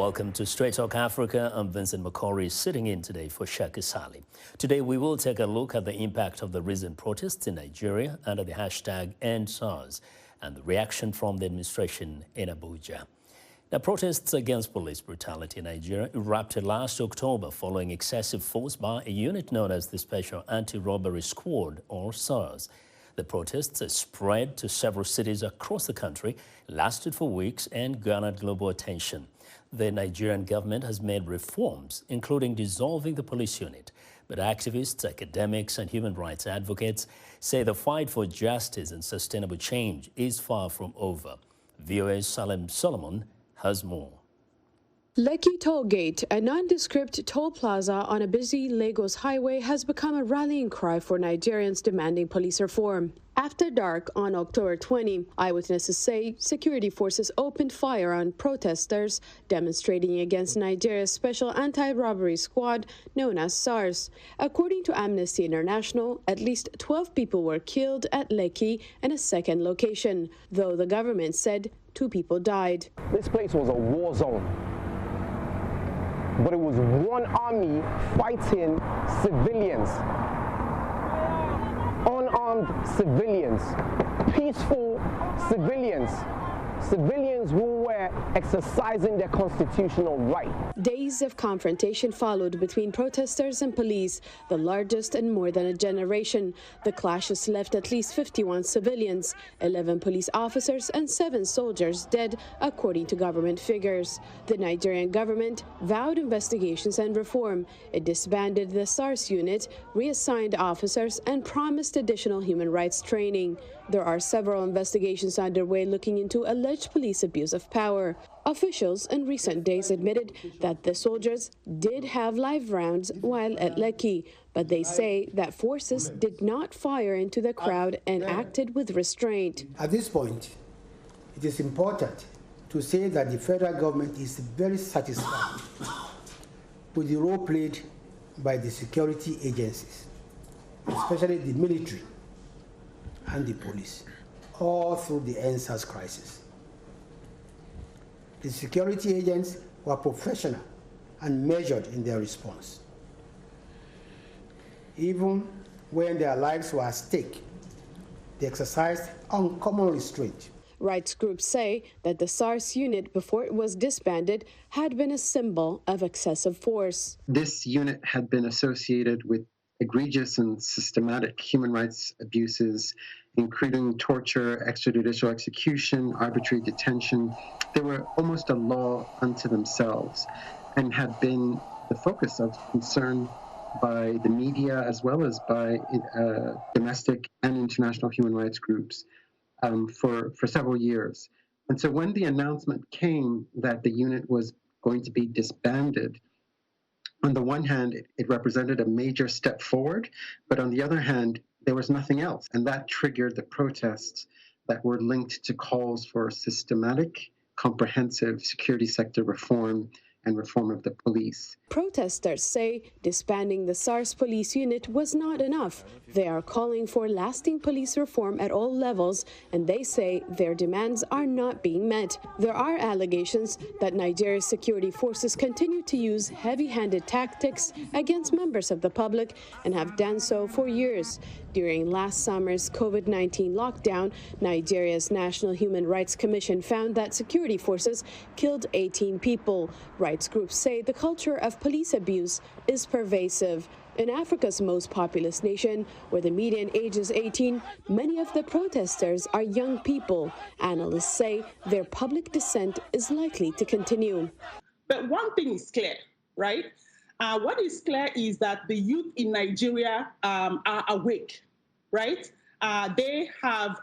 Welcome to Straight Talk Africa. I'm Vincent Makori, sitting in today for Shaka Sali. Today, we will take a look at the impact of the recent protests in Nigeria under the hashtag #EndSARS and the reaction from the administration in Abuja. Now, protests against police brutality in Nigeria erupted last October following excessive force by a unit known as the Special Anti-Robbery Squad, or SARS. The protests spread to several cities across the country, lasted for weeks, and garnered global attention. The Nigerian government has made reforms, including dissolving the police unit. But activists, academics, and human rights advocates say the fight for justice and sustainable change is far from over. VOA's Salem Solomon has more. Lekki Toll Gate, a nondescript toll plaza on a busy Lagos highway, has become a rallying cry for Nigerians demanding police reform. After dark on October 20, eyewitnesses say security forces opened fire on protesters demonstrating against Nigeria's Special Anti-Robbery Squad, known as SARS. According to Amnesty International, at least 12 people were killed at Lekki and a second location, though the government said 2 people died. This place was a war zone. But it was one army fighting civilians, unarmed civilians, peaceful civilians, civilians who were exercising their constitutional right. Days of confrontation followed between protesters and police, the largest in more than a generation. The clashes left at least 51 civilians, 11 police officers, and 7 soldiers dead, according to government figures. The Nigerian government vowed investigations and reform. It disbanded the SARS unit, reassigned officers, and promised additional human rights training. There are several investigations underway looking into alleged police abuse of power. Officials in recent days admitted that the soldiers did have live rounds while at Lekki, but they say that forces did not fire into the crowd and acted with restraint. At this point, it is important to say that the federal government is very satisfied with the role played by the security agencies, especially the military and the police, all through the #EndSARS crisis. The security agents were professional and measured in their response. Even when their lives were at stake, they exercised uncommon restraint. Rights groups say that the SARS unit, before it was disbanded, had been a symbol of excessive force. This unit had been associated with egregious and systematic human rights abuses, including torture, extrajudicial execution, arbitrary detention. They were almost a law unto themselves and had been the focus of concern by the media as well as by domestic and international human rights groups for several years. And so when the announcement came that the unit was going to be disbanded, on the one hand, it represented a major step forward, but on the other hand, there was nothing else. And that triggered the protests that were linked to calls for systematic, comprehensive security sector reform and reform of the police. Protesters say disbanding the SARS police unit was not enough. They are calling for lasting police reform at all levels, and they say their demands are not being met. There are allegations that Nigeria's security forces continue to use heavy-handed tactics against members of the public and have done so for years. During last summer's COVID-19 lockdown, Nigeria's National Human Rights Commission found that security forces killed 18 people. Rights groups say the culture of police abuse is pervasive. In Africa's most populous nation, where the median age is 18, many of the protesters are young people. Analysts say their public dissent is likely to continue. But one thing is clear, right? What is clear is that the youth in Nigeria are awake, right? They have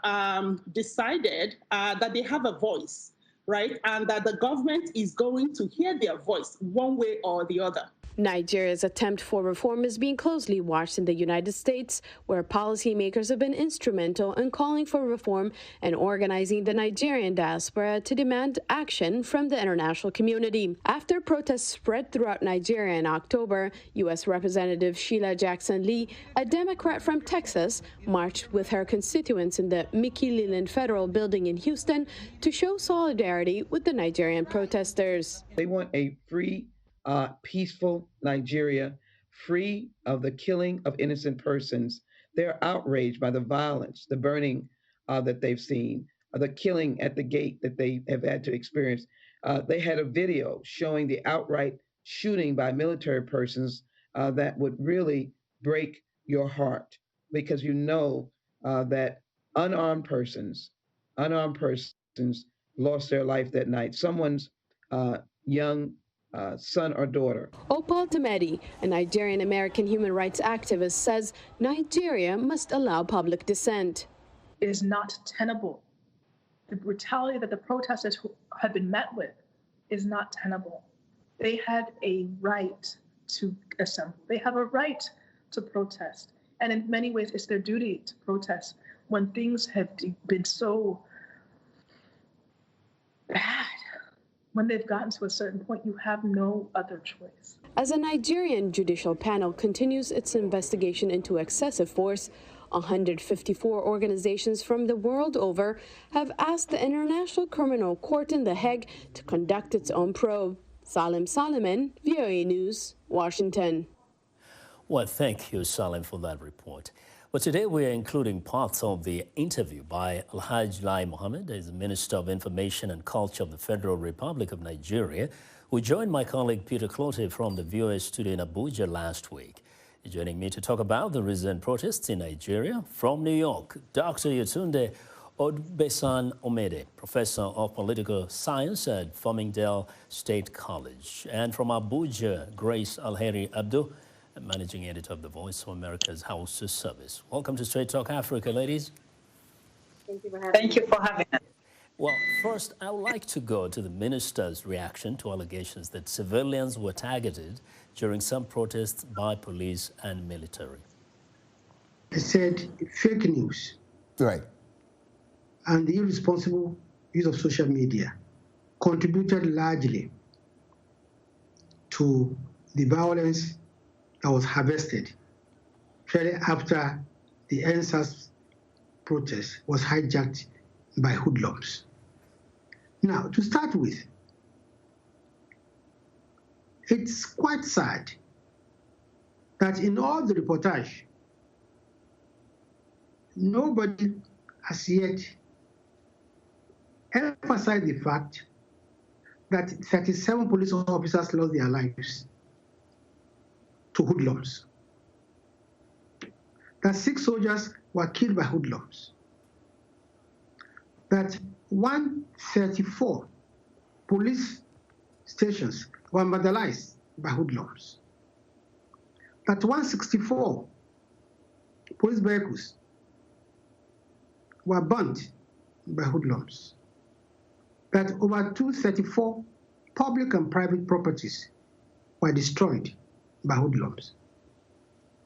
decided that they have a voice, right? And that the government is going to hear their voice one way or the other. Nigeria's attempt for reform is being closely watched in the United States, where policymakers have been instrumental in calling for reform and organizing the Nigerian diaspora to demand action from the international community. After protests spread throughout Nigeria in October, U.S. Representative Sheila Jackson Lee, a Democrat from Texas, marched with her constituents in the Mickey Leland Federal Building in Houston to show solidarity with the Nigerian protesters. They want a free, peaceful Nigeria, free of the killing of innocent persons. They're outraged by the violence, the burning that they've seen, the killing at the gate that they have had to experience. They had a video showing the outright shooting by military persons that would really break your heart, because you know that unarmed persons lost their life that night. Someone's young son or daughter. Opal Tamedi, a Nigerian-American human rights activist, says Nigeria must allow public dissent. It is not tenable. The brutality that the protesters have been met with is not tenable. They had a right to assemble. They have a right to protest. And in many ways, it's their duty to protest when things have been so bad. When they've gotten to a certain point, you have no other choice. As a Nigerian judicial panel continues its investigation into excessive force, 154 organizations from the world over have asked the International Criminal Court in The Hague to conduct its own probe. Salim Solomon, VOA News, Washington. Well, thank you, Salim, for that report. But today we are including parts of the interview by Ahhaji Lai Mohammed, as the Minister of Information and Culture of the Federal Republic of Nigeria, who joined my colleague Peter Clote from the VOA studio in Abuja last week. Joining me to talk about the recent protests in Nigeria, from New York, Dr. Yetunde Odugbesan-Omede, Professor of Political Science at Farmingdale State College. And from Abuja, Grace Alheri Abdu, Managing Editor of the Voice of America's Hausa service. Welcome to Straight Talk Africa, ladies. Thank you for having us. Well, first, I would like to go to the minister's reaction to allegations that civilians were targeted during some protests by police and military. He said fake news. Right. And the irresponsible use of social media contributed largely to the violence that was harvested shortly after the NSAS protest was hijacked by hoodlums. Now, to start with, it's quite sad that in all the reportage, nobody has yet emphasized the fact that 37 police officers lost their lives to hoodlums, that 6 soldiers were killed by hoodlums, that 134 police stations were vandalized by hoodlums, that 164 police vehicles were burnt by hoodlums, that over 234 public and private properties were destroyed by hoodlums,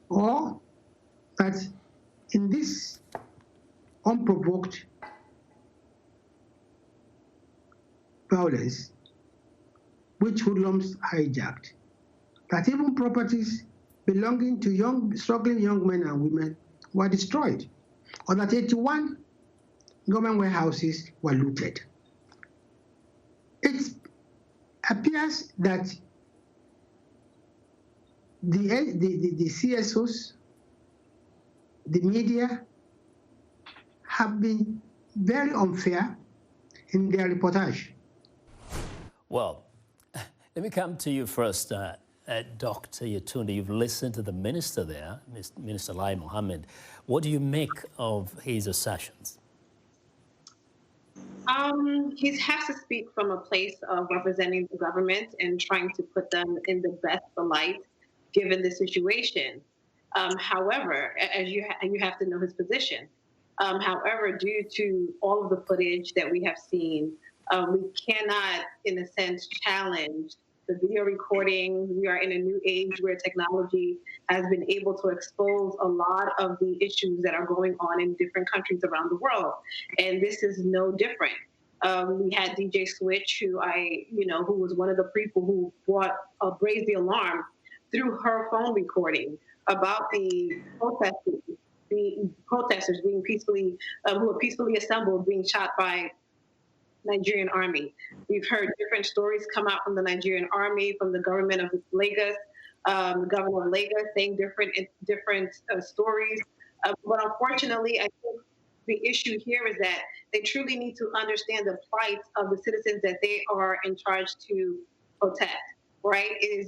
or that in this unprovoked violence, which hoodlums hijacked, that even properties belonging to struggling young men and women were destroyed, or that 81 government warehouses were looted. It appears that the CSOs, the media, have been very unfair in their reportage. Well, let me come to you first, Dr. Yetunde. You've listened to the minister there, Minister Lai Mohammed. What do you make of his assertions? He has to speak from a place of representing the government and trying to put them in the best light, given the situation. However, as you have to know his position. However, due to all of the footage that we have seen, we cannot, in a sense, challenge the video recording. We are in a new age where technology has been able to expose a lot of the issues that are going on in different countries around the world. And this is no different. We had DJ Switch, who who was one of the people who raised the alarm through her phone recording about the protesters being peacefully, who were peacefully assembled, being shot by Nigerian army. We've heard different stories come out from the Nigerian army, from the government of Lagos, the governor of Lagos, saying different stories. But unfortunately, I think the issue here is that they truly need to understand the plight of the citizens that they are in charge to protect. Right? It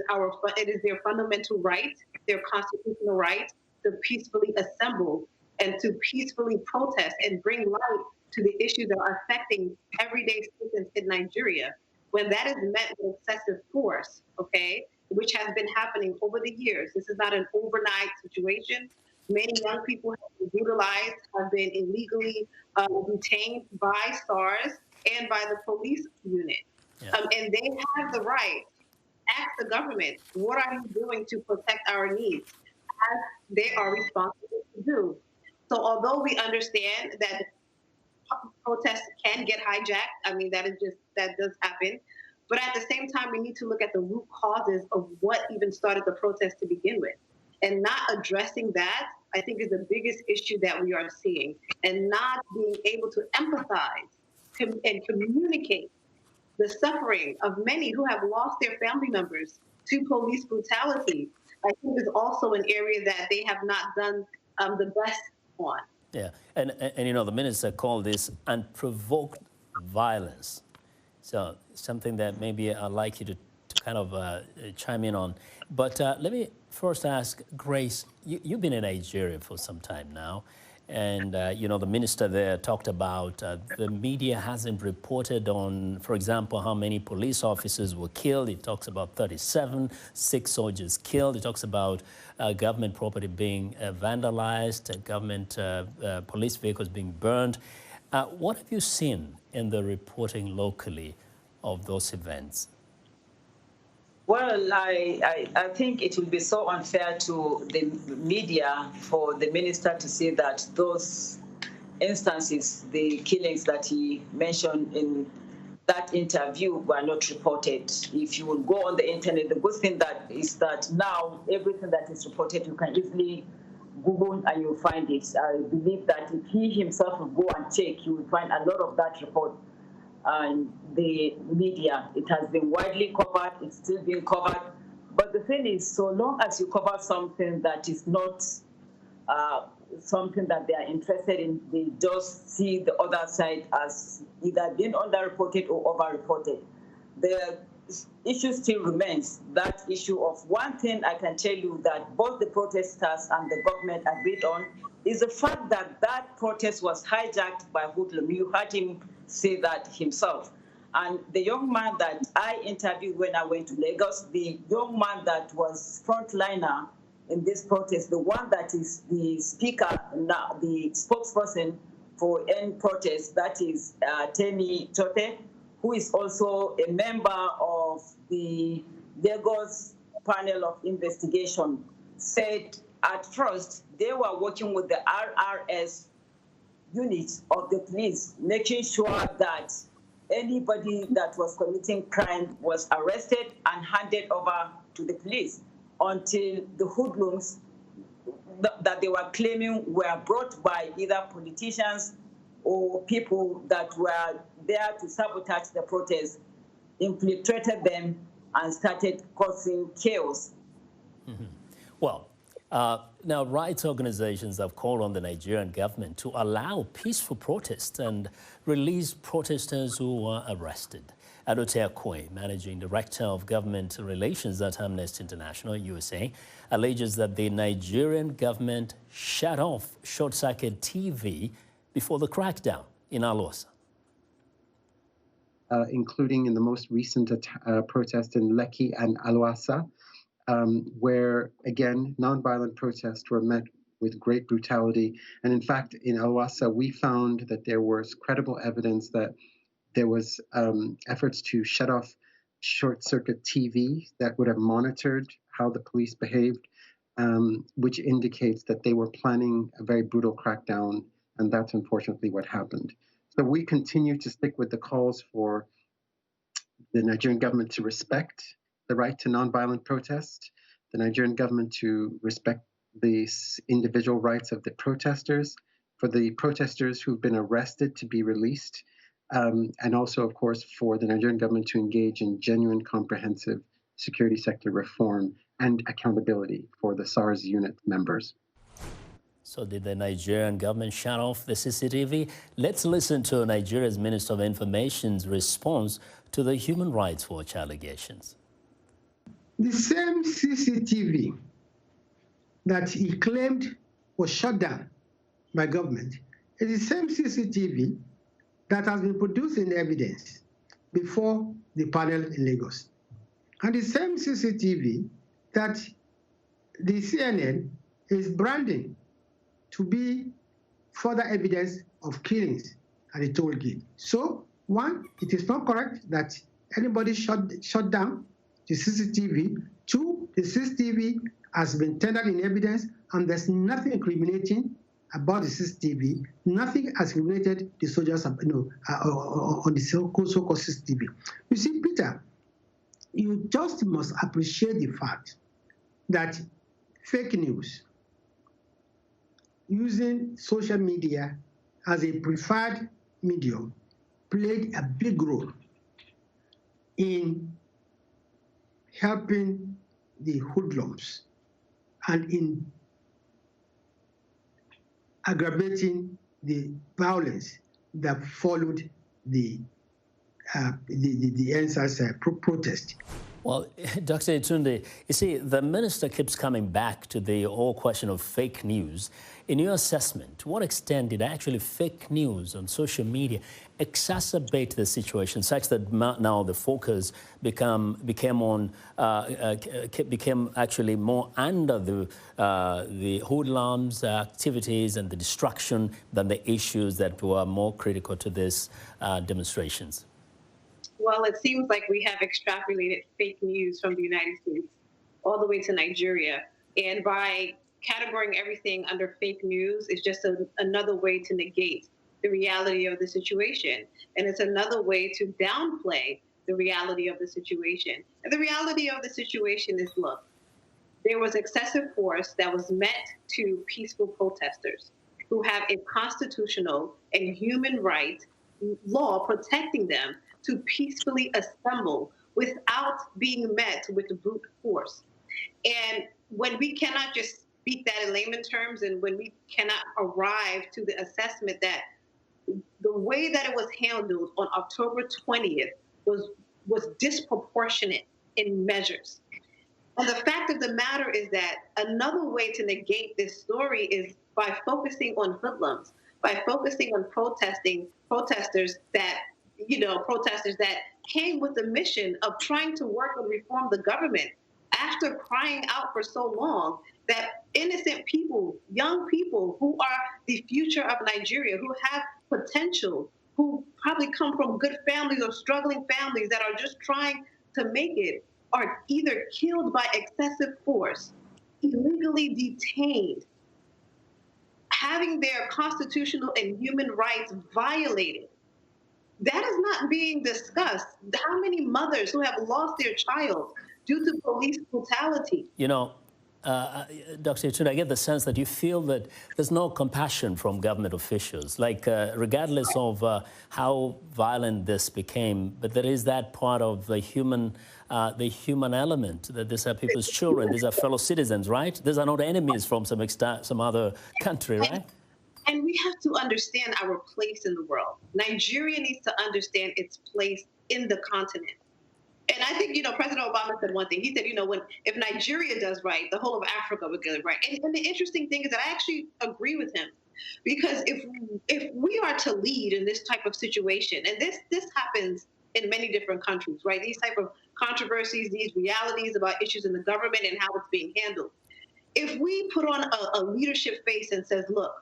is their fundamental right, their constitutional right, to peacefully assemble and to peacefully protest and bring light to the issues that are affecting everyday citizens in Nigeria. When that is met with excessive force, okay, which has been happening over the years, this is not an overnight situation. Many young people have been brutalized, have been illegally detained by SARS and by the police unit. Yeah. And they have the right to ask the government, what are you doing to protect our needs? As they are responsible to do. So although we understand that protests can get hijacked, I mean, that does happen. But at the same time, we need to look at the root causes of what even started the protest to begin with. And not addressing that, I think, is the biggest issue that we are seeing. And not being able to empathize and communicate the suffering of many who have lost their family members to police brutality, I think is also an area that they have not done the best on. Yeah, and the minister called this unprovoked violence. So something that maybe I'd like you to kind of chime in on. But let me first ask Grace, you've been in Nigeria for some time now. And, the minister there talked about the media hasn't reported on, for example, how many police officers were killed. He talks about 37, 6 soldiers killed. He talks about government property being vandalized, government police vehicles being burned. What have you seen in the reporting locally of those events? Well, I think it will be so unfair to the media for the minister to say that those instances, the killings that he mentioned in that interview, were not reported. If you will go on the internet, the good thing that is that now everything that is reported, you can easily Google and you'll find it. I believe that if he himself will go and check, you will find a lot of that report. And the media, it has been widely covered, it's still being covered. But the thing is, so long as you cover something that is not something that they are interested in, they just see the other side as either being underreported or overreported. The issue still remains, that issue of one thing I can tell you that both the protesters and the government agreed on is the fact that that protest was hijacked by hoodlum. You heard him say that himself. And the young man that I interviewed when I went to Lagos, the young man that was frontliner in this protest, the one that is the speaker, now the spokesperson for end protest, that is Temi Chote, who is also a member of the Lagos panel of investigation, said at first they were working with the RRS unit of the police, making sure that anybody that was committing crime was arrested and handed over to the police until the hoodlums that they were claiming were brought by either politicians or people that were there to sabotage the protest, infiltrated them and started causing chaos. Mm-hmm. Well, now rights organizations have called on the Nigerian government to allow peaceful protests and release protesters who were arrested. Adote Akoi, Managing Director of Government Relations at Amnesty International, USA, alleges that the Nigerian government shut off short-circuit TV before the crackdown in Hausa. Including in the most recent protest in Lekki and Hausa, where, again, nonviolent protests were met with great brutality. And in fact, in Hausa, we found that there was credible evidence that there was efforts to shut off short-circuit TV that would have monitored how the police behaved, which indicates that they were planning a very brutal crackdown, and that's unfortunately what happened. So we continue to stick with the calls for the Nigerian government to respect the right to nonviolent protest, the Nigerian government to respect the individual rights of the protesters, for the protesters who've been arrested to be released, and also, of course, for the Nigerian government to engage in genuine, comprehensive security sector reform and accountability for the SARS unit members. So did the Nigerian government shut off the CCTV? Let's listen to Nigeria's Minister of Information's response to the Human Rights Watch allegations. The same CCTV that he claimed was shut down by government is the same CCTV that has been produced in evidence before the panel in Lagos. And the same CCTV that the CNN is branding to be further evidence of killings at the toll gate. So, one, it is not correct that anybody shut down the CCTV. Two, the CCTV has been tendered in evidence, and there's nothing incriminating about the CCTV. Nothing has incriminated the soldiers on the so-called CCTV. You see, Peter, you just must appreciate the fact that fake news, using social media as a preferred medium, played a big role in helping the hoodlums and in aggravating the violence that followed the NSAS protest. Well, Dr. Yetunde, you see, the minister keeps coming back to the whole question of fake news. In your assessment, to what extent did actually fake news on social media exacerbate the situation such that now the focus became actually more under the hoodlums activities and the destruction than the issues that were more critical to these demonstrations? Well, it seems like we have extrapolated fake news from the United States all the way to Nigeria. And by categorizing everything under fake news is just another way to negate the reality of the situation. And it's another way to downplay the reality of the situation. And the reality of the situation is, look, there was excessive force that was met to peaceful protesters who have a constitutional and human right law protecting them to peacefully assemble without being met with brute force. And when we cannot just speak that in layman terms, and when we cannot arrive to the assessment that the way that it was handled on October 20th was disproportionate in measures. And the fact of the matter is that another way to negate this story is by focusing on hoodlums, by focusing on protesters that came with the mission of trying to work and reform the government after crying out for so long that innocent people, young people who are the future of Nigeria, who have potential, who probably come from good families or struggling families that are just trying to make it, are either killed by excessive force, illegally detained, having their constitutional and human rights violated. That is not being discussed. How many mothers who have lost their child due to police brutality? You know, Dr. Yetunde, I get the sense that you feel that there's no compassion from government officials, like regardless of how violent this became, but there is that part of the human element, that these are people's children, these are fellow citizens, right? These are not enemies from some other country, right? And we have to understand our place in the world. Nigeria needs to understand its place in the continent. And I think, President Obama said one thing. He said, if Nigeria does right, the whole of Africa would get it right. And the interesting thing is that I actually agree with him, because if we are to lead in this type of situation, and this happens in many different countries, right? These type of controversies, these realities about issues in the government and how it's being handled. If we put on a leadership face and says, look,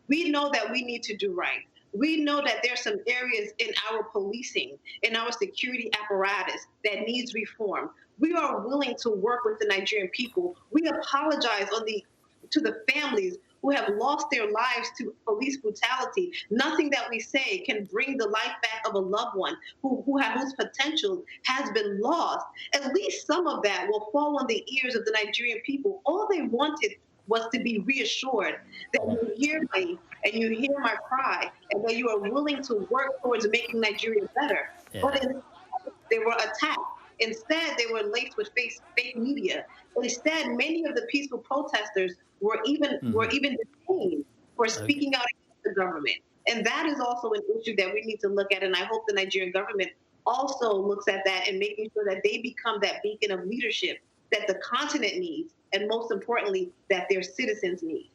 we know that we need to do right. We know that there's some areas in our policing, in our security apparatus that needs reform. We are willing to work with the Nigerian people. We apologize to the families who have lost their lives to police brutality. Nothing that we say can bring the life back of a loved one whose potential has been lost. At least some of that will fall on the ears of the Nigerian people. All they wanted was to be reassured that you hear me and you hear my cry and that you are willing to work towards making Nigeria better. Yeah. But they were attacked. Instead, they were laced with fake media. Instead, many of the peaceful protesters were even detained for speaking out against the government. And that is also an issue that we need to look at. And I hope the Nigerian government also looks at that and making sure that they become that beacon of leadership that the continent needs, and most importantly, that their citizens need.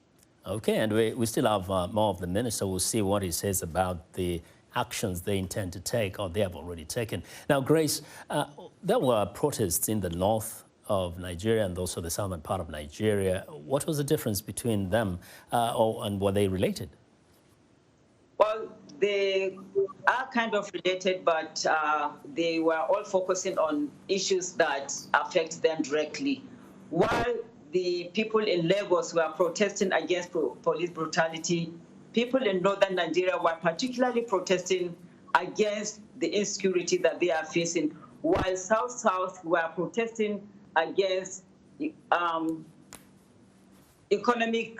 Okay, and we still have more of the minister. We'll see what he says about the actions they intend to take or they have already taken. Now, Grace, there were protests in the north of Nigeria and also the southern part of Nigeria. What was the difference between them and were they related? Well, they are kind of related, but they were all focusing on issues that affect them directly. While the people in Lagos were protesting against police brutality, people in northern Nigeria were particularly protesting against the insecurity that they are facing, while South were protesting against economic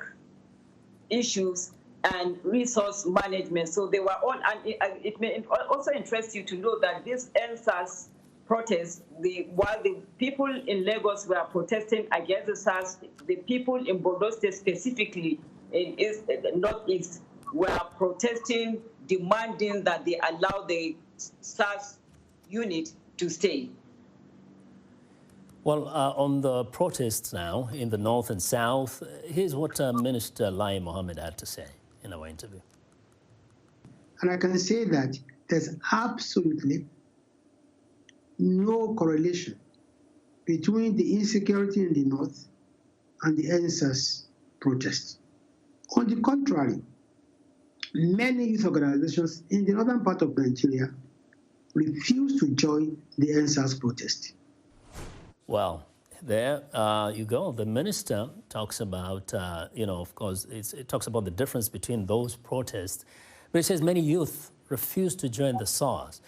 issues and resource management. So they were all, and it may also interest you to know that this NSAS protest, while the people in Lagos were protesting against the SARS, the people in Borno State specifically in Northeast were protesting, demanding that they allow the SARS unit to stay. Well, on the protests now in the north and south, here's what Minister Lai Mohammed had to say in our interview. And I can say that there's absolutely no correlation between the insecurity in the north and the NSAS protests. On the contrary, many youth organizations in the northern part of Nigeria refuse to join the NSAS protest. Well, there you go. The minister talks about, of course, it talks about the difference between those protests, but it says many youth refuse to join the SARS.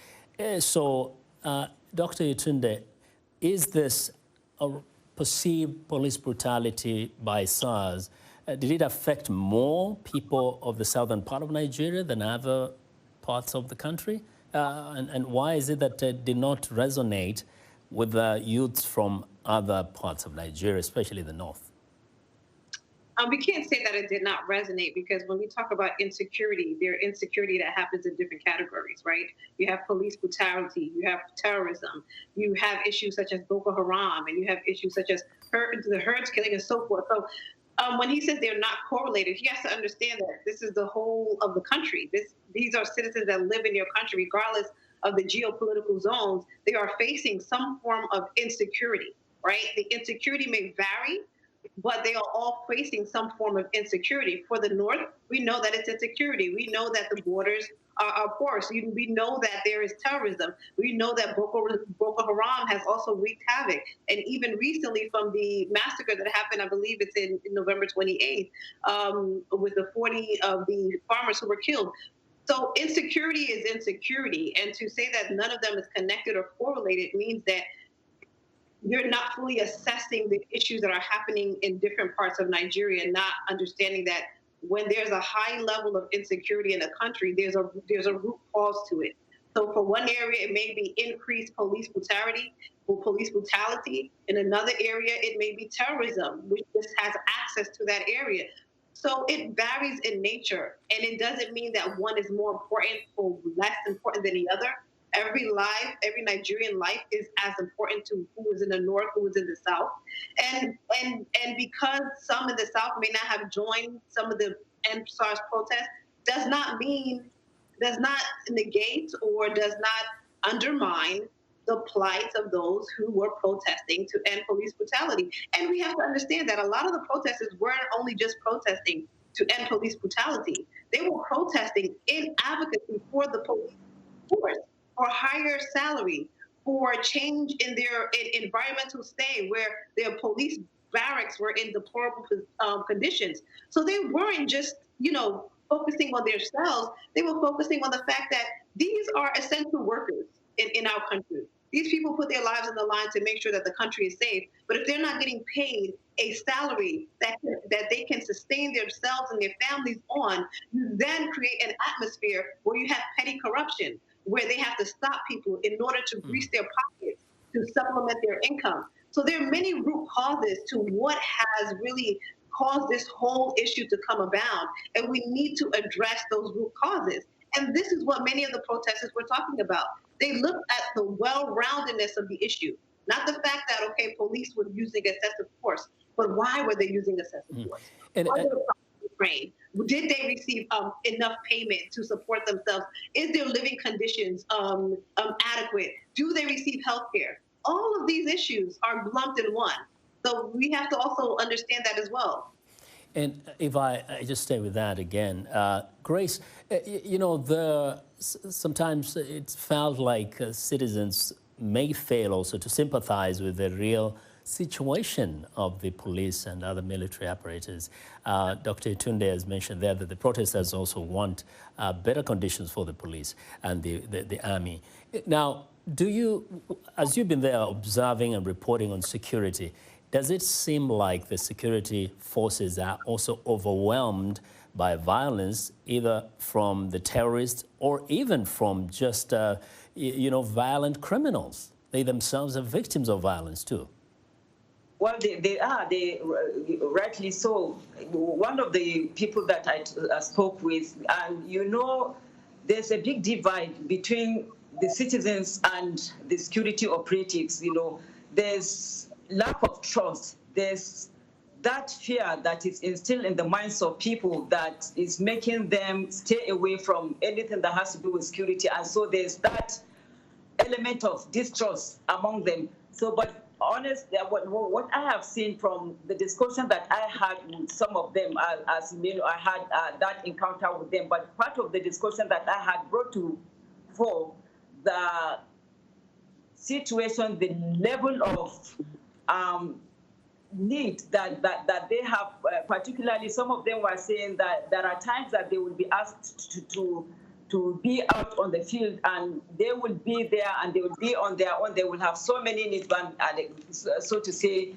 So, Dr. Yetunde, is this a perceived police brutality by SARS? Did it affect more people of the southern part of Nigeria than other parts of the country? And why is it that it did not resonate with the youths from other parts of Nigeria, especially the north? We can't say that it did not resonate, because when we talk about insecurity, there's insecurity that happens in different categories, right? You have police brutality, you have terrorism, you have issues such as Boko Haram, and you have issues such as the herds killing and so forth. So when he says they're not correlated, he has to understand that this is the whole of the country. These are citizens that live in your country, regardless of the geopolitical zones. They are facing some form of insecurity, right? The insecurity may vary, but they are all facing some form of insecurity. For the North, we know that it's insecurity. We know that the borders are porous. We know that there is terrorism. We know that Boko Haram has also wreaked havoc. And even recently, from the massacre that happened, I believe it's in November 28th, with the 40 of the farmers who were killed. So insecurity is insecurity. And to say that none of them is connected or correlated means that you're not fully assessing the issues that are happening in different parts of Nigeria, not understanding that when there's a high level of insecurity in a country, there's a root cause to it. So for one area, it may be increased police brutality. In another area, it may be terrorism, which just has access to that area. So it varies in nature, and it doesn't mean that one is more important or less important than the other. Every life, every Nigerian life is as important to who is in the north, who is in the south. And because some in the south may not have joined some of the NSAS protests, does not negate or does not undermine the plight of those who were protesting to end police brutality. And we have to understand that a lot of the protesters weren't only just protesting to end police brutality. They were protesting in advocacy for the police force, for higher salary, for change in their environmental stay, where their police barracks were in deplorable conditions. So they weren't just, focusing on themselves. They were focusing on the fact that these are essential workers in our country. These people put their lives on the line to make sure that the country is safe. But if they're not getting paid a salary that they can sustain themselves and their families on, you then create an atmosphere where you have petty corruption, where they have to stop people in order to grease their pockets to supplement their income. So there are many root causes to what has really caused this whole issue to come about, and we need to address those root causes. And this is what many of the protesters were talking about. They looked at the well-roundedness of the issue, not the fact that, okay, police were using excessive force, but why were they using excessive force? Did they receive enough payment to support themselves? Is their living conditions adequate? Do they receive health care? All of these issues are lumped in one. So we have to also understand that as well. And if I just stay with that again, Grace, sometimes it felt like citizens may fail also to sympathize with the real situation of the police and other military apparatus. Dr. Yetunde has mentioned there that the protesters also want better conditions for the police and the army. Now, as you've been there observing and reporting on security, does it seem like the security forces are also overwhelmed by violence, either from the terrorists or even from just, violent criminals? They themselves are victims of violence too. Well, they are, rightly so. One of the people that I spoke with, and there's a big divide between the citizens and the security operatives. There's lack of trust. There's that fear that is instilled in the minds of people that is making them stay away from anything that has to do with security. And so there's that element of distrust among them. So, but honestly, what I have seen from the discussion that I had with some of them, as you know, I had that encounter with them, but part of the discussion that I had brought to for the situation, the level of need that they have, particularly some of them were saying that there are times that they will be asked to be out on the field, and they will be there and they will be on their own. They will have so many needs, and so to say,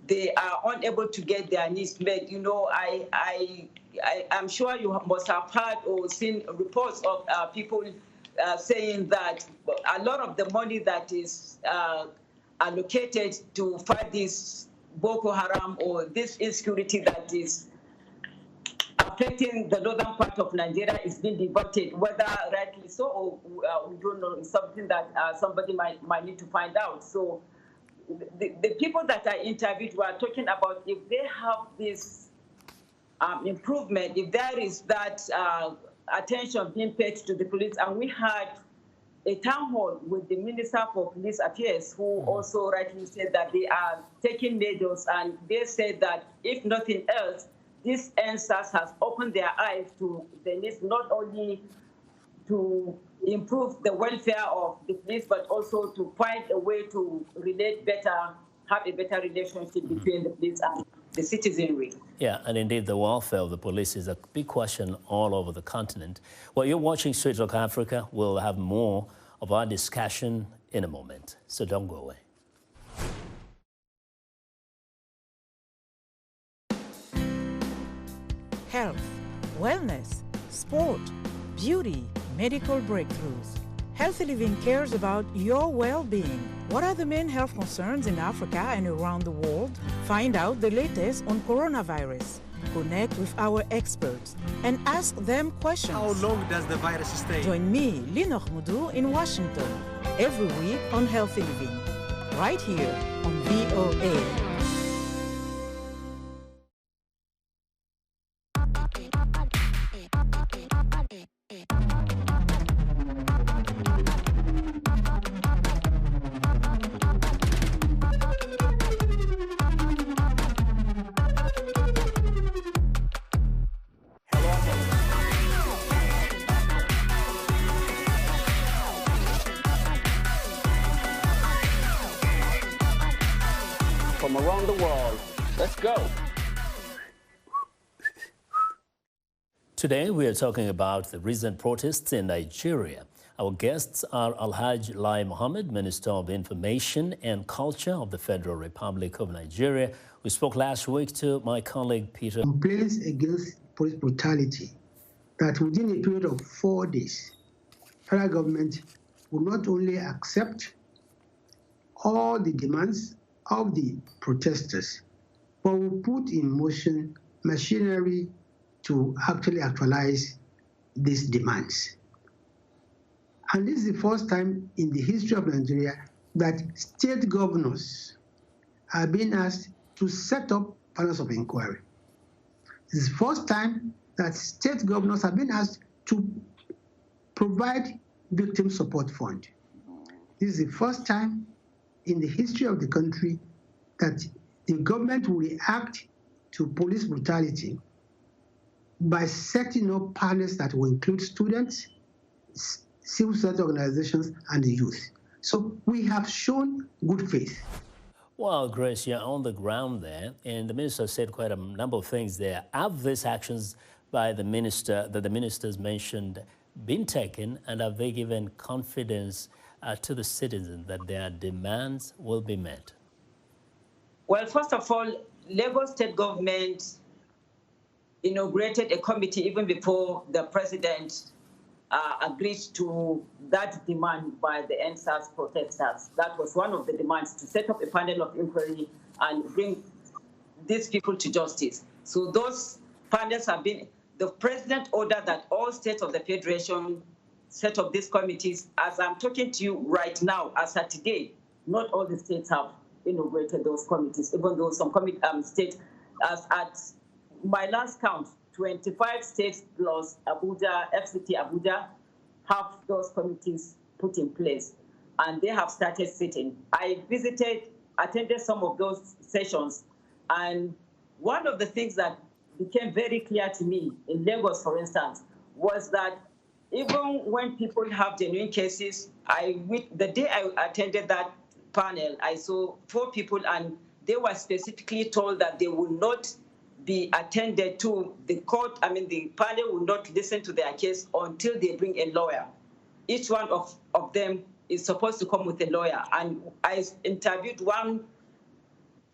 they are unable to get their needs met. I'm sure you must have heard or seen reports of people saying that a lot of the money that is allocated to fight this Boko Haram or this insecurity that is affecting the northern part of Nigeria is being diverted, whether rightly so or we don't know. It's something that somebody might need to find out. So the people that I interviewed were talking about if they have this improvement, if there is that attention being paid to the police. And we had a town hall with the Minister for Police Affairs, who also rightly said that they are taking measures, and they said that if nothing else, this NSAS has opened their eyes to the need not only to improve the welfare of the police, but also to find a way to relate better, have a better relationship between the police and the citizenry. Yeah, and indeed the welfare of the police is a big question all over the continent. Well, you're watching Straight Talk Africa. We'll have more of our discussion in a moment, so don't go away. Health, wellness, sport, beauty, medical breakthroughs. Healthy Living cares about your well-being. What are the main health concerns in Africa and around the world? Find out the latest on coronavirus. Connect with our experts and ask them questions. How long does the virus stay? Join me, Lina Khmoudou, in Washington, every week on Healthy Living, right here on VOA. from around the world. Let's go. Today, we are talking about the recent protests in Nigeria. Our guests are Ahhaji Lai Mohammed, Minister of Information and Culture of the Federal Republic of Nigeria. We spoke last week to my colleague Peter. Complaints against police brutality that within a period of 4 days, federal government will not only accept all the demands of the protesters, but will put in motion machinery to actually actualize these demands. And this is the first time in the history of Nigeria that state governors are being asked to set up panels of inquiry. This is the first time that state governors have been asked to provide victim support fund. This is the first time in the history of the country that the government will react to police brutality by setting up panels that will include students, civil society organizations, and the youth. So we have shown good faith. Well, Grace, you're on the ground there, and the minister said quite a number of things there. Have these actions by the minister, that the ministers mentioned, been taken, and have they given confidence to the citizens that their demands will be met? Well, first of all, Lagos state government inaugurated a committee even before the president agreed to that demand by the NSAS protesters. That was one of the demands, to set up a panel of inquiry and bring these people to justice. So those panels have been, the president ordered that all states of the federation set up these committees. As I'm talking to you right now, as of today, not all the states have inaugurated those committees, even though some states, as at my last count, 25 states plus Abuja, FCT Abuja, have those committees put in place, and they have started sitting. I attended some of those sessions, and one of the things that became very clear to me in Lagos, for instance, was that even when people have genuine cases, the day I attended that panel, I saw 4 people, and they were specifically told that they would not be attended to. The court, the panel will not listen to their case until they bring a lawyer. Each one of them is supposed to come with a lawyer. And I interviewed one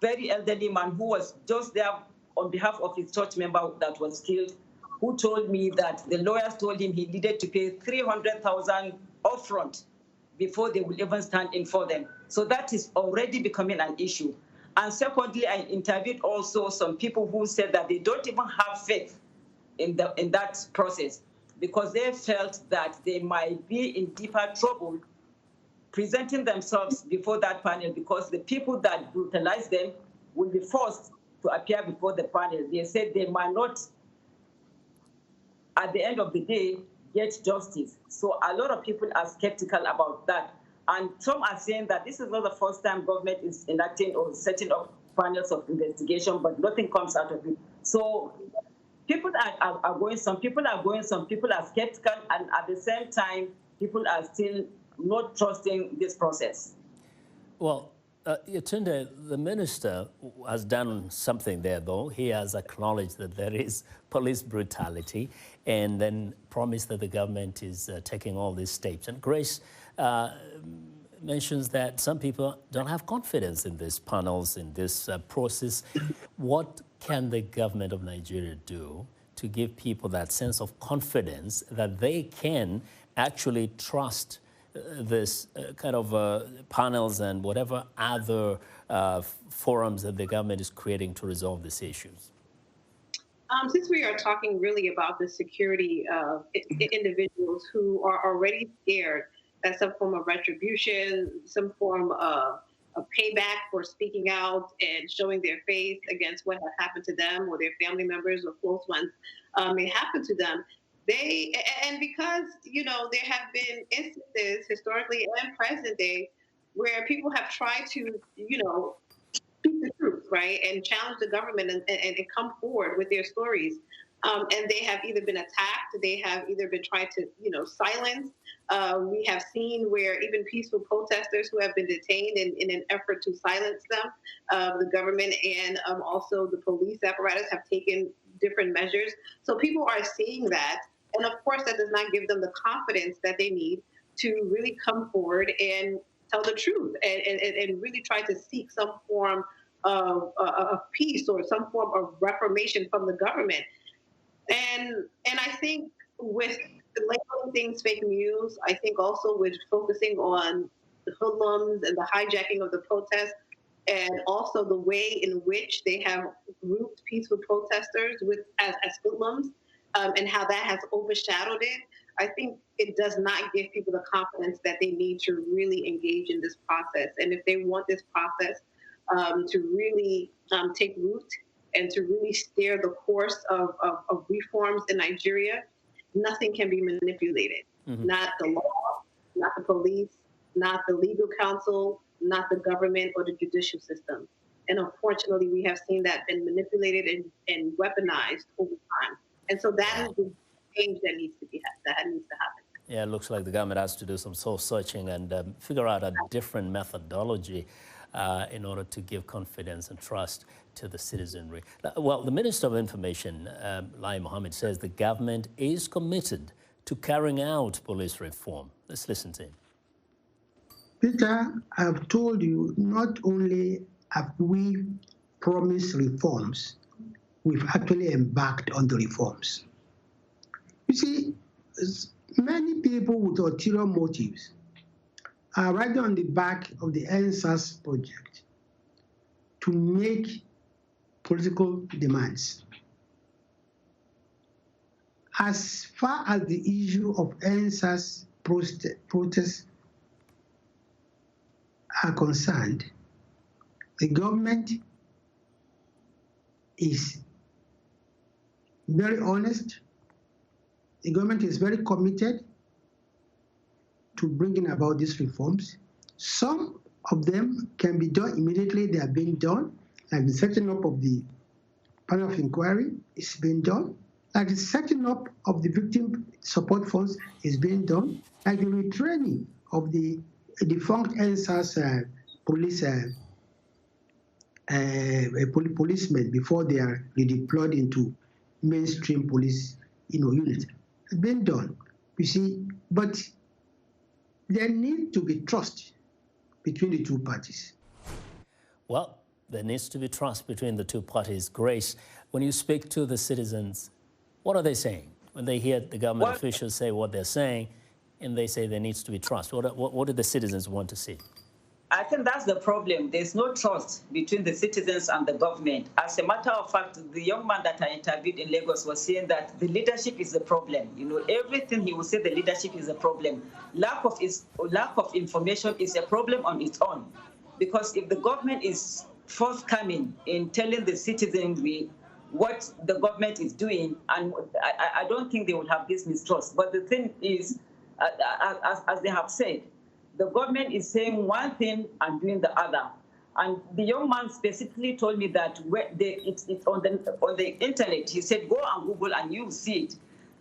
very elderly man who was just there on behalf of his church member that was killed, who told me that the lawyers told him he needed to pay 300,000 upfront before they will even stand in for them. So that is already becoming an issue. And secondly, I interviewed also some people who said that they don't even have faith in that process, because they felt that they might be in deeper trouble presenting themselves before that panel, because the people that brutalized them will be forced to appear before the panel. They said they might not, at the end of the day, get justice. So a lot of people are skeptical about that. And some are saying that this is not the first time government is enacting or setting up panels of investigation, but nothing comes out of it. So people are going, some people are going, some people are skeptical, and at the same time, people are still not trusting this process. Well, Yetunde, the minister has done something there, though. He has acknowledged that there is police brutality and then promised that the government is taking all these steps. And Grace mentions that some people don't have confidence in these panels, in this process. What can the government of Nigeria do to give people that sense of confidence that they can actually trust this kind of panels and whatever other forums that the government is creating to resolve these issues? Since we are talking really about the security of individuals who are already scared that some form of retribution, some form of a payback for speaking out and showing their face against what has happened to them or their family members or close ones may happen to them. Because, there have been instances historically and present day where people have tried to, speak the truth, right, and challenge the government and come forward with their stories. and they have either been attacked, they have either been tried to, silence. We have seen where even peaceful protesters who have been detained in an effort to silence them, the government and also the police apparatus have taken different measures. So people are seeing that. And of course, that does not give them the confidence that they need to really come forward and tell the truth and really try to seek some form of peace or some form of reformation from the government. And I think with labeling things fake news, I think also with focusing on the hoodlums and the hijacking of the protests, and also the way in which they have grouped peaceful protesters as hoodlums, and how that has overshadowed it, I think it does not give people the confidence that they need to really engage in this process. And if they want this process to really take root and to really steer the course of reforms in Nigeria, nothing can be manipulated. Mm-hmm. Not the law, not the police, not the legal counsel, not the government or the judicial system. And unfortunately, we have seen that been manipulated and weaponized over time. And so that is the change that needs to happen. Yeah, it looks like the government has to do some soul-searching and figure out a different methodology in order to give confidence and trust to the citizenry. Well, the Minister of Information, Lai Mohammed, says the government is committed to carrying out police reform. Let's listen to him. Peter, I've told you, not only have we promised reforms, we've actually embarked on the reforms. You see, many people with ulterior motives are riding on the back of the NSAS project to make political demands. As far as the issue of NSAS protests are concerned, the government is very honest. The government is very committed to bringing about these reforms. Some of them can be done immediately. They are being done, like the setting up of the panel of inquiry is being done, like the setting up of the victim support funds is being done, like the retraining of the defunct NSAS policemen before they are redeployed into mainstream police units. It's been done, you see, but there needs to be trust between the two parties. Well, there needs to be trust between the two parties. Grace, when you speak to the citizens, what are they saying? When they hear the government officials say what they're saying, and they say there needs to be trust, what do the citizens want to see? I think that's the problem. There's no trust between the citizens and the government. As a matter of fact, the young man that I interviewed in Lagos was saying that the leadership is the problem. Everything he would say, the leadership is a problem. Lack of information is a problem on its own. Because if the government is forthcoming in telling the citizenry what the government is doing, and I don't think they will have this mistrust. But the thing is, as they have said, the government is saying one thing and doing the other. And the young man specifically told me that it's on the internet. He said, go and Google and you'll see it.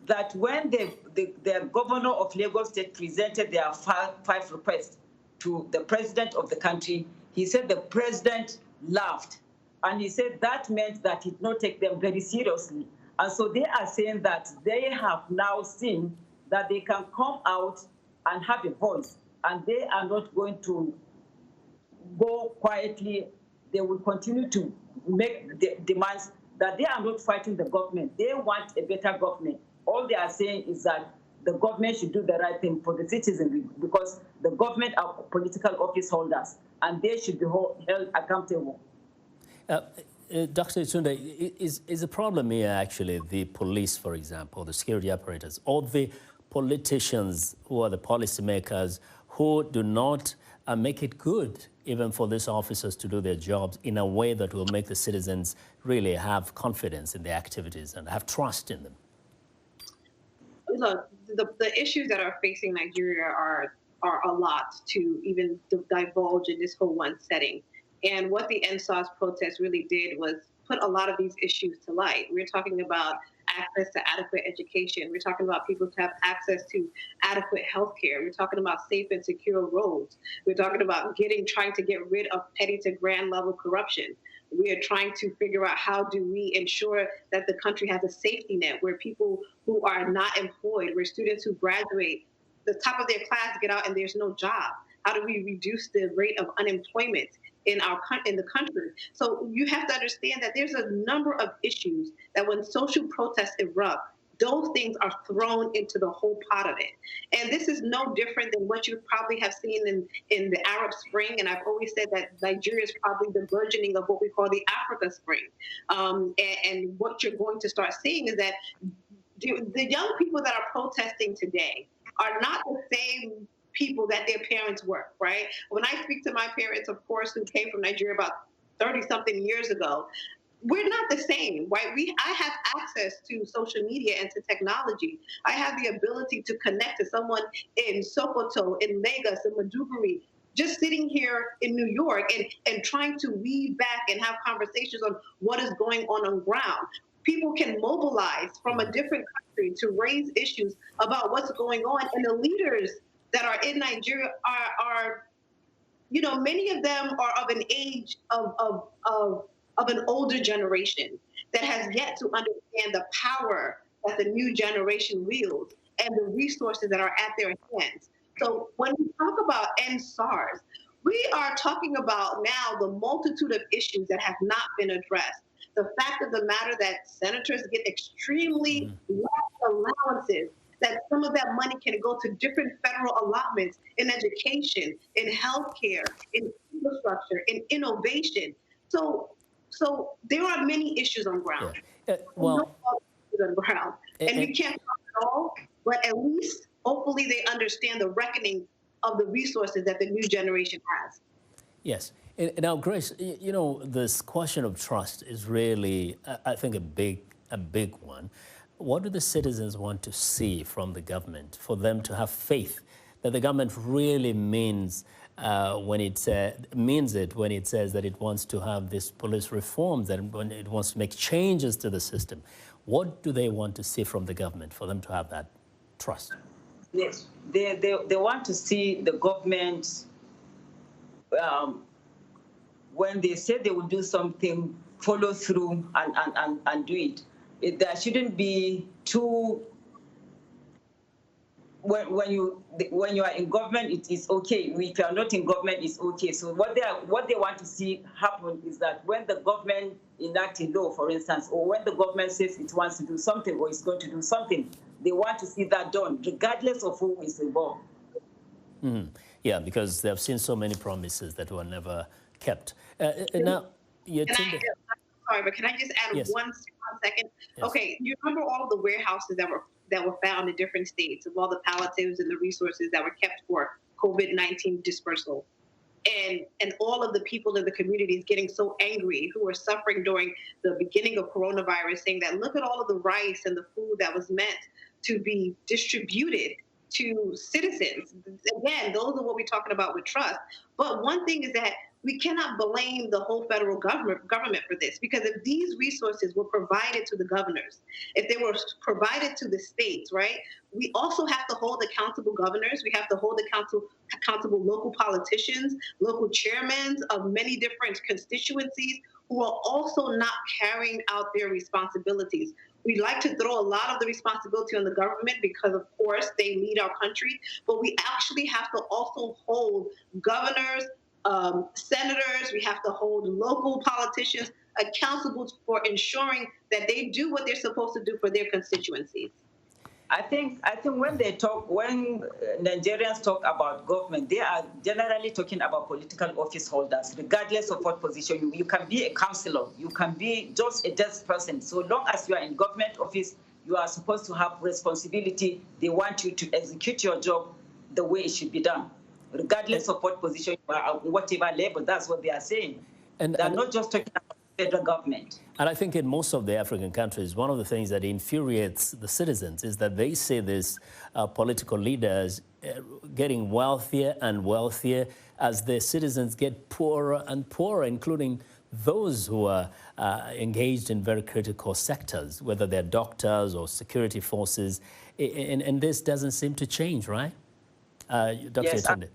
That when the governor of Lagos State presented their five requests to the president of the country, he said the president laughed. And he said that meant that he did not take them very seriously. And so they are saying that they have now seen that they can come out and have a voice. And they are not going to go quietly. They will continue to make the demands that they are not fighting the government. They want a better government. All they are saying is that the government should do the right thing for the citizens because the government are political office holders and they should be held accountable. Dr. Yetunde, is the problem here actually the police, for example, the security apparatus, or the politicians who are the policymakers who do not make it good even for these officers to do their jobs in a way that will make the citizens really have confidence in their activities and have trust in them? Look, the issues that are facing Nigeria are a lot to even divulge in this whole one setting. And what the NSAS protest really did was put a lot of these issues to light. We're talking about access to adequate education. We're talking about people to have access to adequate health care. We're talking about safe and secure roads. We're talking about trying to get rid of petty to grand level corruption. We are trying to figure out how do we ensure that the country has a safety net where people who are not employed, where students who graduate, the top of their class get out and there's no job. How do we reduce the rate of unemployment in the country? So you have to understand that there's a number of issues that when social protests erupt, those things are thrown into the whole pot of it. And this is no different than what you probably have seen in the Arab Spring. And I've always said that Nigeria is probably the burgeoning of what we call the Africa Spring. And what you're going to start seeing is that the young people that are protesting today are not the same people that their parents were, right? When I speak to my parents, of course, who came from Nigeria about 30-something years ago, we're not the same, right? I have access to social media and to technology. I have the ability to connect to someone in Sokoto, in Lagos, in Maiduguri, just sitting here in New York and trying to weave back and have conversations on what is going on ground. People can mobilize from a different country to raise issues about what's going on. And the leaders that are in Nigeria are many of them are of an age of an older generation that has yet to understand the power that the new generation wields and the resources that are at their hands. So when we talk about end SARS, we are talking about now the multitude of issues that have not been addressed. The fact of the matter that senators get extremely large allowances, that some of that money can go to different federal allotments in education, in healthcare, in infrastructure, in innovation. So there are many issues on ground. Yeah. On ground. And we can't talk at all, but at least hopefully they understand the reckoning of the resources that the new generation has. Yes. Now, Grace, this question of trust is really, I think, a big one. What do the citizens want to see from the government for them to have faith that the government really means when it says that it wants to have this police reforms and when it wants to make changes to the system? What do they want to see from the government for them to have that trust? Yes, they want to see the government, when they say they will do something, follow through and do it. There shouldn't be too. When you are in government, it is okay. If you are not in government, it's okay. So what they want to see happen is that when the government enacts a law, for instance, or when the government says it wants to do something or is going to do something, they want to see that done, regardless of who is involved. Mm-hmm. Yeah, because they have seen so many promises that were never kept. Now, Yetunde. Sorry, but can I just add one second? Yes. Okay, you remember all of the warehouses that were found in different states of all the palliatives and the resources that were kept for COVID-19 dispersal, and all of the people in the communities getting so angry who were suffering during the beginning of coronavirus, saying that look at all of the rice and the food that was meant to be distributed to citizens. Again, those are what we're talking about with trust. But one thing is that we cannot blame the whole federal government for this, because if these resources were provided to the governors, if they were provided to the states, right, we also have to hold accountable governors. We have to hold accountable local politicians, local chairmen of many different constituencies who are also not carrying out their responsibilities. We like to throw a lot of the responsibility on the government because, of course, they lead our country, but we actually have to also hold governors, senators, we have to hold local politicians accountable for ensuring that they do what they're supposed to do for their constituencies. I think when Nigerians talk about government, they are generally talking about political office holders, regardless of what position. You can be a councillor, you can be just a desk person. So long as you are in government office, you are supposed to have responsibility. They want you to execute your job the way it should be done, regardless of what position you are, whatever level. That's what they are saying. And they're not just talking about federal government. And I think in most of the African countries, one of the things that infuriates the citizens is that they see these political leaders getting wealthier and wealthier as the citizens get poorer and poorer, including those who are engaged in very critical sectors, whether they're doctors or security forces, and this doesn't seem to change, right? Dr. Yes, Yetunde.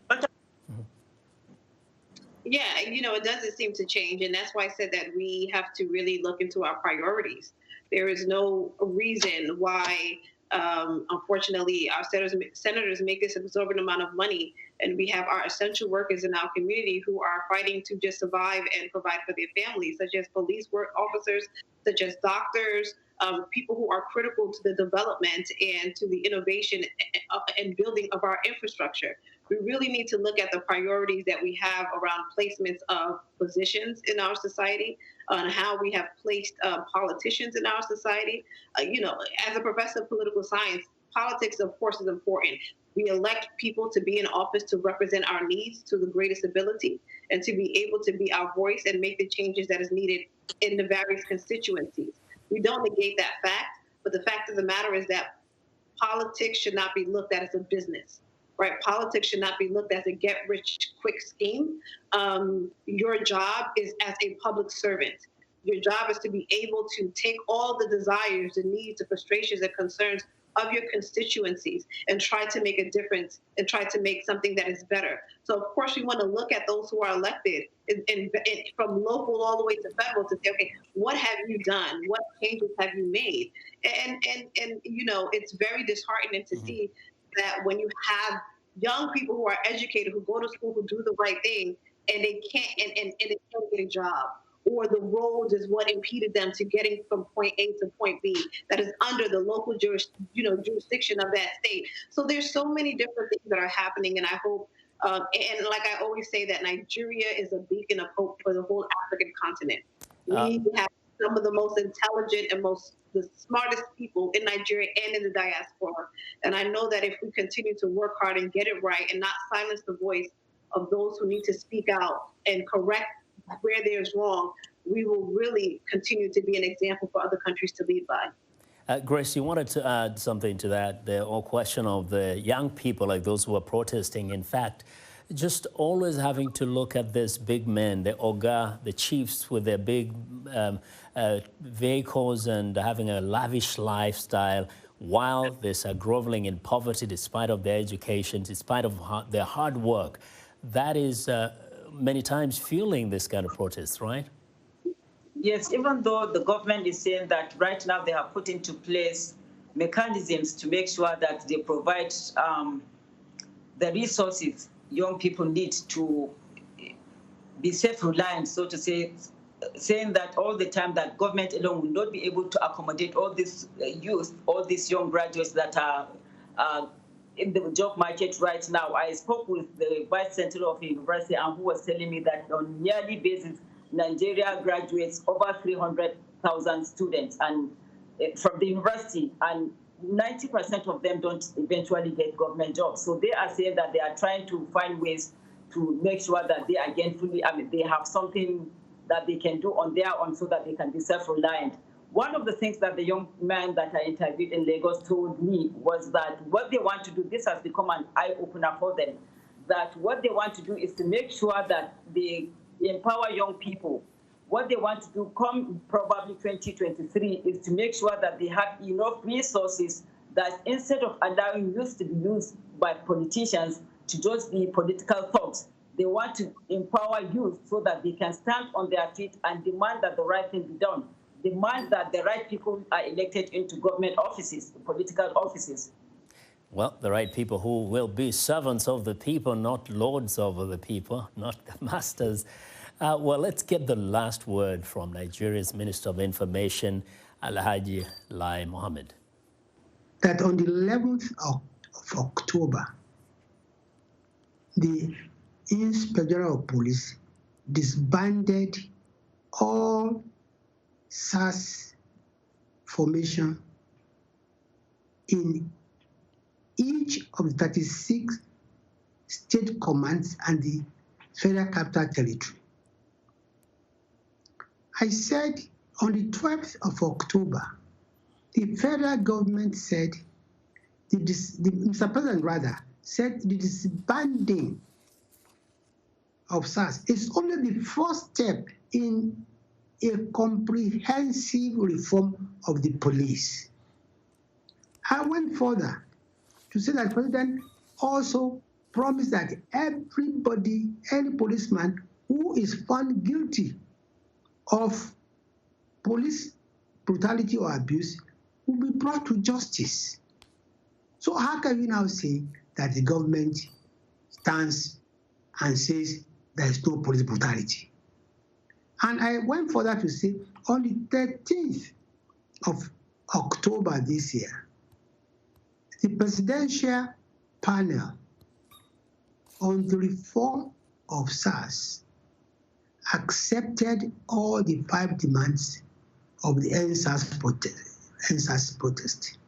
Yeah, it doesn't seem to change. And that's why I said that we have to really look into our priorities. There is no reason why, unfortunately, our senators make this exorbitant amount of money, and we have our essential workers in our community who are fighting to just survive and provide for their families, such as police work officers, such as doctors, people who are critical to the development and to the innovation and building of our infrastructure. We really need to look at the priorities that we have around placements of positions in our society, on how we have placed politicians in our society. As a professor of political science, politics, of course, is important. We elect people to be in office to represent our needs to the greatest ability and to be able to be our voice and make the changes that is needed in the various constituencies. We don't negate that fact, but the fact of the matter is that politics should not be looked at as a business. Right? Politics should not be looked at as a get-rich-quick scheme. Your job is as a public servant. Your job is to be able to take all the desires, the needs, the frustrations, and concerns of your constituencies and try to make a difference and try to make something that is better. So, of course, we want to look at those who are elected and from local all the way to federal to say, okay, what have you done? What changes have you made? And it's very disheartening to see that when you have young people who are educated, who go to school, who do the right thing, and they can't and they can't get a job, or the roads is what impeded them to getting from point A to point B, that is under the local jurisdiction of that state. So there's so many different things that are happening, and I hope, and like I always say, that Nigeria is a beacon of hope for the whole African continent. We have some of the most intelligent and the smartest people in Nigeria and in the diaspora. And I know that if we continue to work hard and get it right and not silence the voice of those who need to speak out and correct where there's wrong, we will really continue to be an example for other countries to lead by. Grace, you wanted to add something to that, the whole question of the young people, like those who are protesting. In fact, just always having to look at this big men, the Oga, the chiefs with their big vehicles and having a lavish lifestyle while they're groveling in poverty despite of their education, despite of their hard work. That is many times fueling this kind of protest, right? Yes, even though the government is saying that right now they have put into place mechanisms to make sure that they provide the resources young people need to be self-reliant, so to say, saying that all the time that government alone will not be able to accommodate all this youth, all these young graduates that are in the job market right now. I spoke with the vice chancellor of the university, and who was telling me that on a yearly basis, Nigeria graduates over 300,000 students and from the university, and 90% of them don't eventually get government jobs. So they are saying that they are trying to find ways to make sure that they again they have something that they can do on their own so that they can be self-reliant. One of the things that the young man that I interviewed in Lagos told me was that what they want to do, this has become an eye-opener for them, that what they want to do is to make sure that they empower young people. What they want to do come probably 2023 is to make sure that they have enough resources that instead of allowing youth to be used by politicians to just be political thugs, they want to empower youth so that they can stand on their feet and demand that the right thing be done. Demand that the right people are elected into government offices, political offices. Well, the right people who will be servants of the people, not lords over the people, not the masters. Well, let's get the last word from Nigeria's Minister of Information, Ahhaji Lai Mohammed. That on the 11th of October, the Inspector of Police disbanded all SARS formation in each of the 36 state commands and the Federal Capital Territory. I said on the 12th of October, the federal government said, Mr. President rather, said the disbanding of SARS is only the first step in a comprehensive reform of the police. I went further to say that the president also promised that everybody, any policeman who is found guilty of police brutality or abuse will be brought to justice. So how can you now say that the government stands and says there is no police brutality? And I went further to say on the 13th of October this year, the presidential panel on the reform of SARS accepted all the 5 demands of the NSAS protest.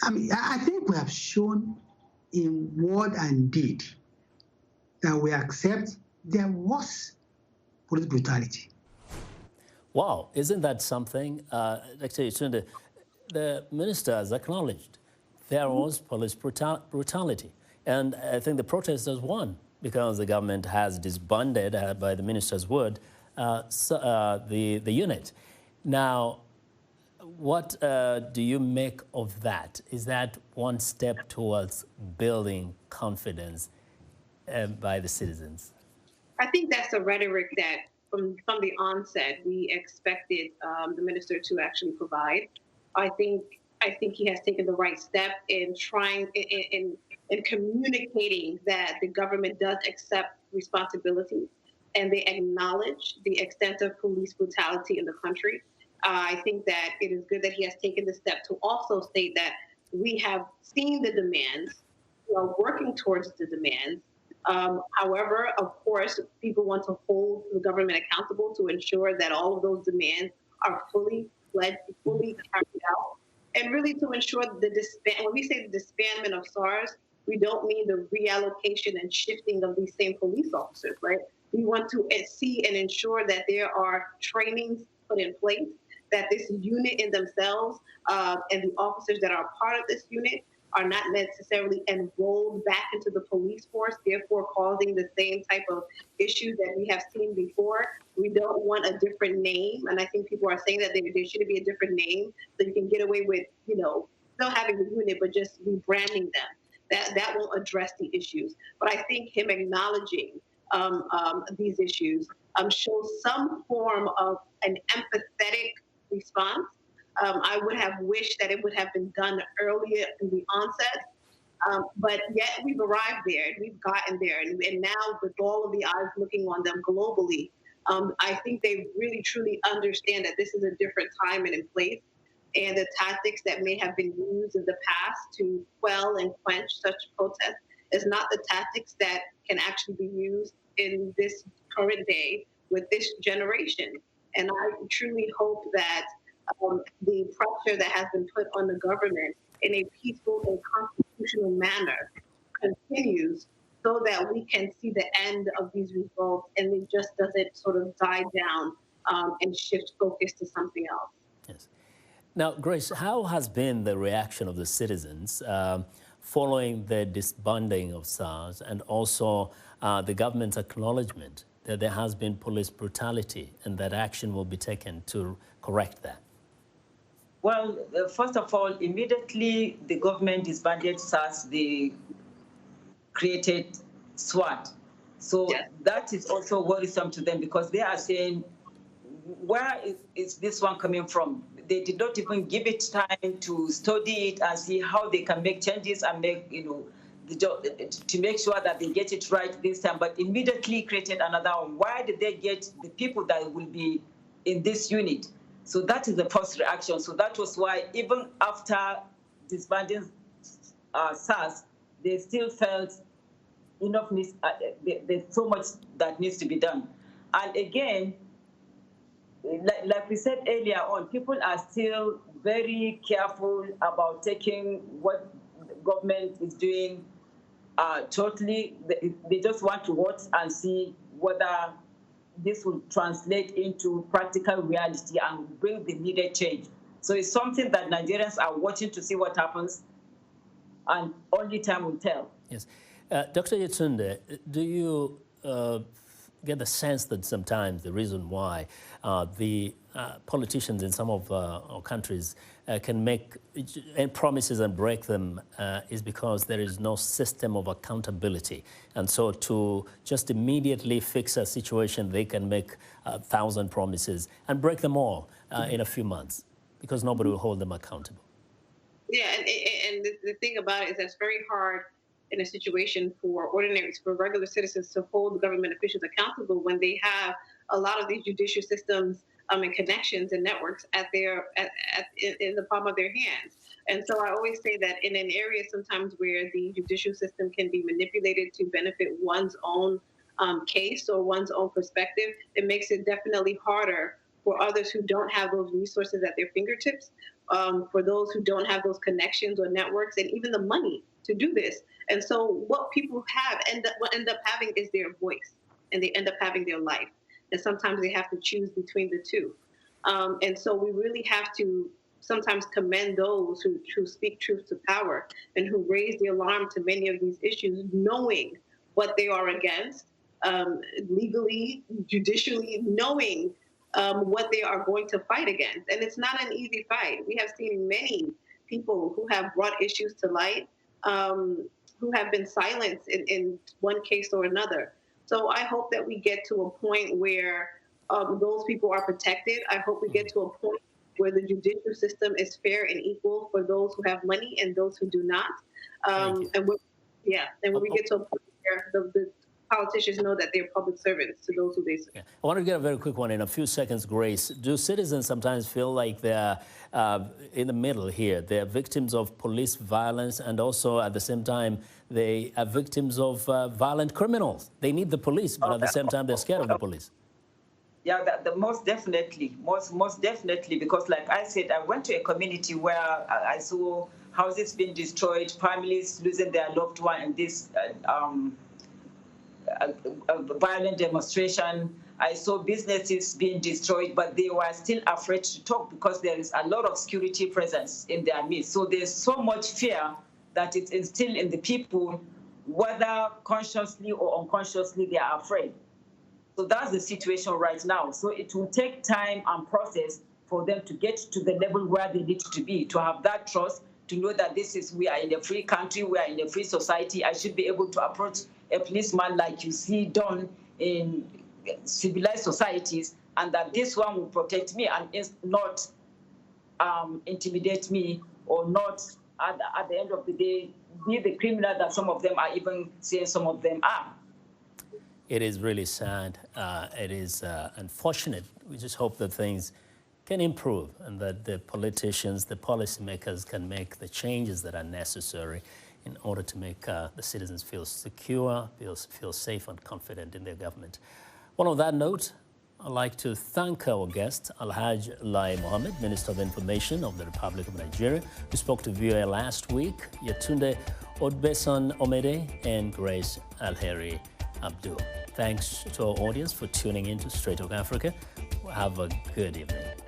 I mean, I think we have shown in word and deed that we accept there was police brutality. Wow, isn't that something? Actually, the minister has acknowledged there was police brutality. And I think the protesters won because the government has disbanded, by the minister's word, the unit. Now, what do you make of that? Is that one step towards building confidence by the citizens? I think that's the rhetoric that from the onset we expected the minister to actually provide. I think he has taken the right step in trying in communicating that the government does accept responsibility and they acknowledge the extent of police brutality in the country. I think that it is good that he has taken the step to also state that we have seen the demands, we are working towards the demands. However, of course, people want to hold the government accountable to ensure that all of those demands are fully carried out, and really to ensure when we say the disbandment of SARS, we don't mean the reallocation and shifting of these same police officers, right? We want to see and ensure that there are trainings put in place, that this unit in themselves and the officers that are part of this unit are not necessarily enrolled back into the police force, therefore causing the same type of issues that we have seen before. We don't want a different name, and I think people are saying that there should be a different name so you can get away with, still having the unit, but just rebranding them. That won't address the issues. But I think him acknowledging these issues shows some form of an empathetic response. I would have wished that it would have been done earlier in the onset, but yet we've arrived there, and we've gotten there, and now with all of the eyes looking on them globally, I think they really truly understand that this is a different time and in place, and the tactics that may have been used in the past to quell and quench such protests is not the tactics that can actually be used in this current day with this generation. And I truly hope that the pressure that has been put on the government in a peaceful and constitutional manner continues so that we can see the end of these results and it just doesn't sort of die down and shift focus to something else. Yes. Now, Grace, how has been the reaction of the citizens following the disbanding of SARS and also the government's acknowledgement that there has been police brutality and that action will be taken to correct that? Well, first of all, immediately the government disbanded SARS, they created SWAT. So that is also worrisome to them because they are saying, where is this one coming from? They did not even give it time to study it and see how they can make changes and make, to make sure that they get it right this time, but immediately created another one. Why did they get the people that will be in this unit? So that is the first reaction. So that was why even after disbanding SARS, they still felt enough needs, there's so much that needs to be done. And again, like we said earlier on, people are still very careful about taking what the government is doing totally. They just want to watch and see whether this will translate into practical reality and bring the needed change. So it's something that Nigerians are watching to see what happens, and only time will tell. Yes. Dr. Yetunde, do you get the sense that sometimes the reason why the politicians in some of our countries can make promises and break them is because there is no system of accountability. And so to just immediately fix a situation, they can make 1,000 promises and break them all in a few months because nobody will hold them accountable. Yeah, and the thing about it is that's very hard in a situation for regular citizens to hold government officials accountable when they have a lot of these judicial systems and connections and networks in the palm of their hands. And so I always say that in an area sometimes where the judicial system can be manipulated to benefit one's own case or one's own perspective, it makes it definitely harder for others who don't have those resources at their fingertips, for those who don't have those connections or networks and even the money to do this. And so what people end up having is their voice, and they end up having their life. And sometimes they have to choose between the two. And so we really have to sometimes commend those who speak truth to power and who raise the alarm to many of these issues, knowing what they are against, legally, judicially, knowing what they are going to fight against. And it's not an easy fight. We have seen many people who have brought issues to light, who have been silenced in one case or another. So I hope that we get to a point where those people are protected. I hope we get to a point where the judicial system is fair and equal for those who have money and those who do not. And when we get to a point where the politicians know that they're public servants to those who they serve. Yeah. I want to get a very quick one in a few seconds, Grace. Do citizens sometimes feel like they're in the middle here? They're victims of police violence, and also at the same time, they are victims of violent criminals. They need the police, but at the same time, they're scared of the police. Yeah, most definitely, most definitely, because like I said, I went to a community where I saw houses being destroyed, families losing their loved one in this violent demonstration. I saw businesses being destroyed, but they were still afraid to talk because there is a lot of security presence in their midst. So there's so much fear that it's instilled in the people, whether consciously or unconsciously, they are afraid. So that's the situation right now. So it will take time and process for them to get to the level where they need to be, to have that trust, to know that we are in a free country, we are in a free society. I should be able to approach a policeman like you see done in civilized societies, and that this one will protect me and not intimidate me, or not at the end of the day be the criminal that some of them are even saying some of them are. It is really sad. It is unfortunate. We just hope that things can improve and that the politicians, the policymakers can make the changes that are necessary in order to make the citizens feel secure, feel safe and confident in their government. Well, on that note, I'd like to thank our guest, Ahhaji Lai Mohammed, Minister of Information of the Republic of Nigeria, who spoke to VOA last week, Yetunde Odugbesan-Omede, and Grace Alheri Abdu. Thanks to our audience for tuning in to Straight Talk Africa. Have a good evening.